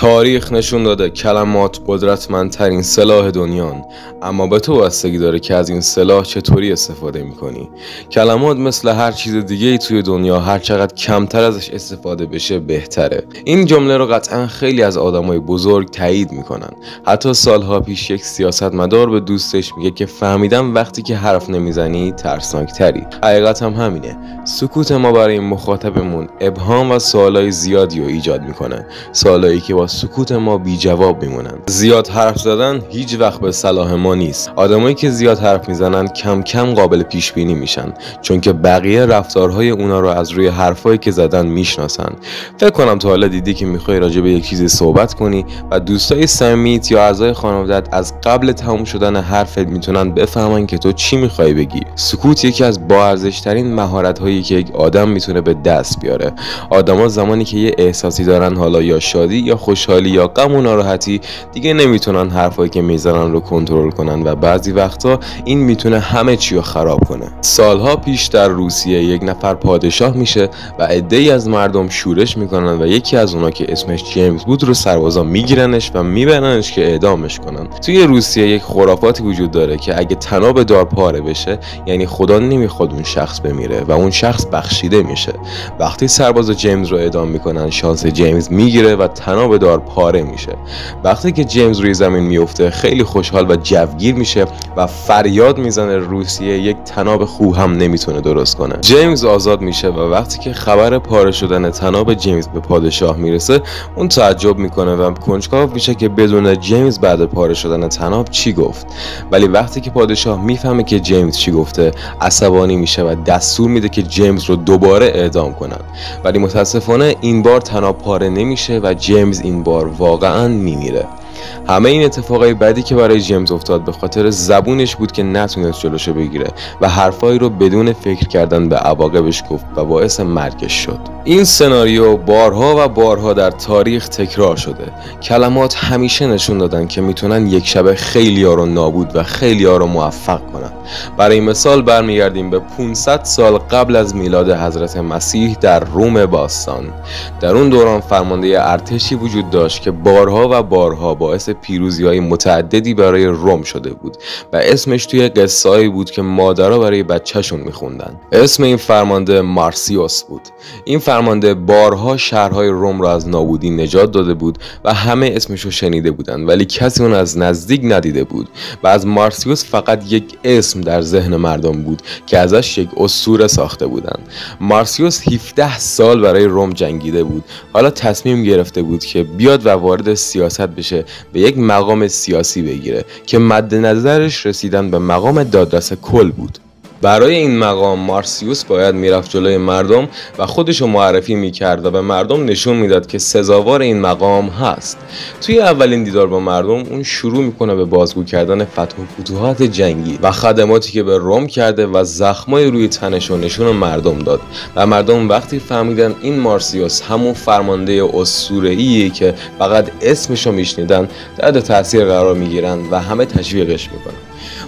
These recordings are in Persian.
تاریخ نشون داده کلمات قدرتمندترین سلاح دنیان، اما به تو بستگی داره که از این سلاح چطوری استفاده میکنی. کلمات مثل هر چیز دیگه ای توی دنیا هر چقدر کمتر ازش استفاده بشه بهتره. این جمله رو قطعا خیلی از آدمای بزرگ تایید میکنن. حتی سالها پیش یک سیاستمدار به دوستش میگه که فهمیدم وقتی که حرف نمیزنی ترسناکتری. حقیقت هم همینه. سکوت ما برای مخاطبمون ابهام و سوالای زیادی رو ایجاد میکنه، سوالایی که با سکوت ما بی جواب میمونن. زیاد حرف زدن هیچ وقت به صلاح ما نیست. آدمایی که زیاد حرف میزنن کم کم قابل پیش بینی میشن، چون که بقیه رفتارهای اونا رو از روی حرفایی که زدن میشناسن. فکر کنم تا حالا دیدی که میخوای راجع به یک چیزی صحبت کنی و دوستای صمیمیت یا اعضای خانواده‌ات از قبل تموم شدن حرفت میتونن بفهمن که تو چی میخوای بگی. سکوت یکی از با ارزش‌ترین مهارت‌هایی که یک آدم میتونه به دست بیاره. آدما زمانی که یه احساسی دارن، حالا یا شادی یا خوشحالی یا غم و ناراحتی، دیگه نمیتونن حرفایی که میزنن رو کنترل کنن و بعضی وقتا این میتونه همه چی رو خراب کنه. سالها پیش در روسیه یک نفر پادشاه میشه و عده‌ای از مردم شورش میکنن و یکی از اونا که اسمش جیمز بود رو سربازا میگیرنش و میبرنش که اعدامش کنن. توی روسیه یک خرافاتی وجود داره که اگه طناب دار پاره بشه یعنی خدا نمیخواد اون شخص بمیره و اون شخص بخشیده میشه. وقتی سربازا جیمز رو اعدام میکنن شانس جیمز میگیره و طناب دار پاره میشه. وقتی که جیمز روی زمین میفته خیلی خوشحال و جوگیر میشه و فریاد میزنه روسیه یک طناب خوب هم نمیتونه درست کنه. جیمز آزاد میشه و وقتی که خبر پاره شدن طناب جیمز به پادشاه میرسه اون تعجب میکنه و کنجکاو میشه که بدون جیمز بعد پاره شدن طناب چی گفت. ولی وقتی که پادشاه میفهمه که جیمز چی گفته عصبانی میشه و دستور میده که جیمز رو دوباره اعدام کنن. ولی متاسفانه این بار طناب پاره نمیشه و جیمز این بار واقعا میمیره. همه این اتفاقای بعدی که برای جیمز افتاد به خاطر زبونش بود که نتونست جلوشو بگیره و حرفایی رو بدون فکر کردن به عواقبش گفت و باعث مرگش شد. این سناریو بارها و بارها در تاریخ تکرار شده. کلمات همیشه نشون دادن که میتونن یک شبه خیلی‌ها رو نابود و خیلی‌ها رو موفق کنن. برای مثال برمیگردیم به 500 سال قبل از میلاد حضرت مسیح در روم باستان. در اون دوران فرمانده ارتشی وجود داشت که بارها و بارها باعث پیروزی‌های متعددی برای روم شده بود و اسمش توی قصه‌ای بود که مادرها برای بچه‌شون میخوندن. اسم این فرمانده مارسیوس بود. این فرمانده بارها شهرهای روم را از نابودی نجات داده بود و همه اسمش رو شنیده بودن، ولی کسی اون از نزدیک ندیده بود و از مارسیوس فقط یک اسم در ذهن مردم بود که ازش یک اسطوره ساخته بودن. مارسیوس 17 سال برای روم جنگیده بود. حالا تصمیم گرفته بود که بیاد و وارد سیاست بشه، به یک مقام سیاسی بگیره که مد نظرش رسیدن به مقام دادرس کل بود. برای این مقام مارسیوس باید میرفت جلوی مردم و خودشو معرفی میکرد و به مردم نشون میداد که سزاوار این مقام هست. توی اولین دیدار با مردم اون شروع میکنه به بازگو کردن فتح و فتوحات جنگی و خدماتی که به روم کرده و زخمای روی تنش و نشون مردم داد و مردم وقتی فهمیدن این مارسیوس همون فرمانده اسطوره‌ایه که فقط اسمشو میشنیدن تحت تاثیر قرار میگیرن و همه تشویقش میکنن.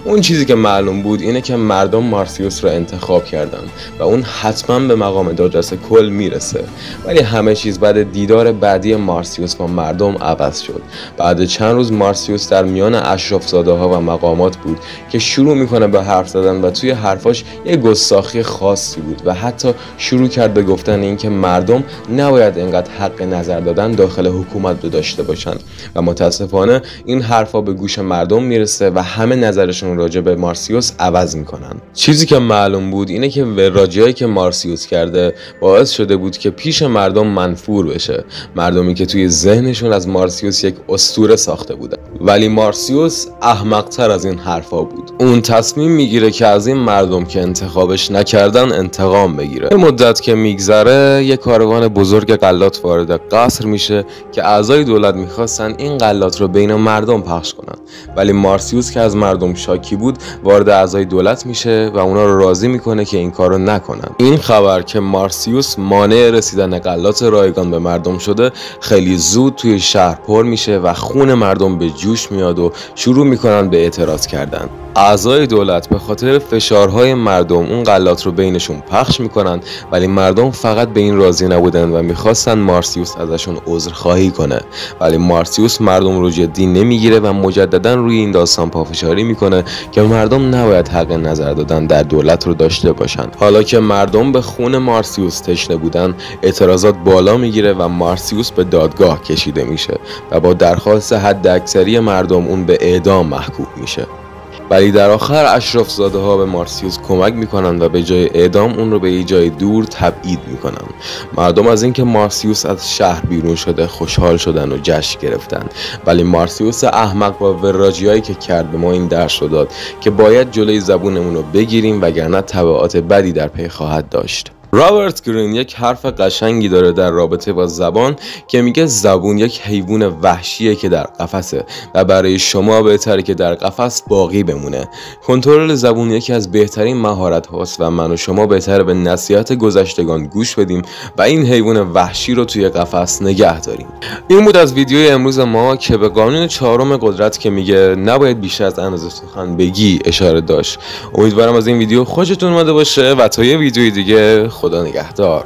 اون چیزی که معلوم بود اینه که مردم مارسیوس رو انتخاب کردن و اون حتما به مقام دادرس کل میرسه. ولی همه چیز بعد دیدار بعدی مارسیوس با مردم عوض شد. بعد چند روز مارسیوس در میان اشراف‌زاده ها و مقامات بود که شروع میکنه به حرف زدن و توی حرفاش یه گستاخی خاصی بود و حتی شروع کرد به گفتن اینکه مردم نباید اینقدر حق نظر دادن داخل حکومت رو داشته باشن و متاسفانه این حرفا به گوش مردم میرسه و همه نظرشون راجع به مارسیوس عوض میکنن. چیزی که معلوم بود اینه که وراجیایی که مارسیوس کرده باعث شده بود که پیش مردم منفور بشه، مردمی که توی ذهنشون از مارسیوس یک اسطوره ساخته بودن. ولی مارسیوس احمق‌تر از این حرفا بود. اون تصمیم میگیره که از این مردم که انتخابش نکردن انتقام بگیره. به مدت که میگذره یک کاروان بزرگ غلات وارد قصر میشه که اعضای دولت میخواستن این غلات رو بین مردم پخش کنن، ولی مارسیوس که از مردم شاکی بود وارد اعضای دولت میشه و اونا رو راضی میکنه که این کارو نکنن. این خبر که مارسیوس مانع رسیدن غلات رایگان به مردم شده خیلی زود توی شهر پر میشه و خون مردم به جوش میاد و شروع میکنن به اعتراض کردن. اعضای دولت به خاطر فشارهای مردم اون غلات رو بینشون پخش میکنن، ولی مردم فقط به این راضی نبودن و میخواستن مارسیوس ازشون عذرخواهی کنه، ولی مارسیوس مردم رو جدی نمیگیره و مجددا روی این داستان پافشاری میکنه که مردم نباید حق نظر دادن در دولت رو داشته باشن. حالا که مردم به خون مارسیوس تشنه بودن، اعتراضات بالا میگیره و مارسیوس به دادگاه کشیده میشه و با درخواست حداکثری مردم اون به اعدام محکوم میشه. ولی در آخر اشرافزاده ها به مارسیوس کمک میکنن و به جای اعدام اون رو به یه جای دور تبعید میکنن. مردم از اینکه مارسیوس از شهر بیرون شده خوشحال شدن و جشن گرفتن، ولی مارسیوس احمق با وراجیایی که کرد به ما این درس رو داد که باید جلوی زبونمون رو بگیریم وگرنه تبعات بدی در پی خواهد داشت. رابرت گرین یک حرف قشنگی داره در رابطه با زبان که میگه زبون یک حیوان وحشیه که در قفسه و برای شما بهتره که در قفس باقی بمونه. کنترل زبون یکی از بهترین مهارت هاست و من و شما بهتره به نصیحت گذشتگان گوش بدیم و این حیوان وحشی رو توی قفس نگه داریم. این بود از ویدیوی امروز ما که به قانون 4 قدرت که میگه نباید بیشتر از اندازه سخن بگی اشاره داشت. امیدوارم از این ویدیو خوشتون اومده باشه و تا یه ویدیوی دیگه خدا نگهدار.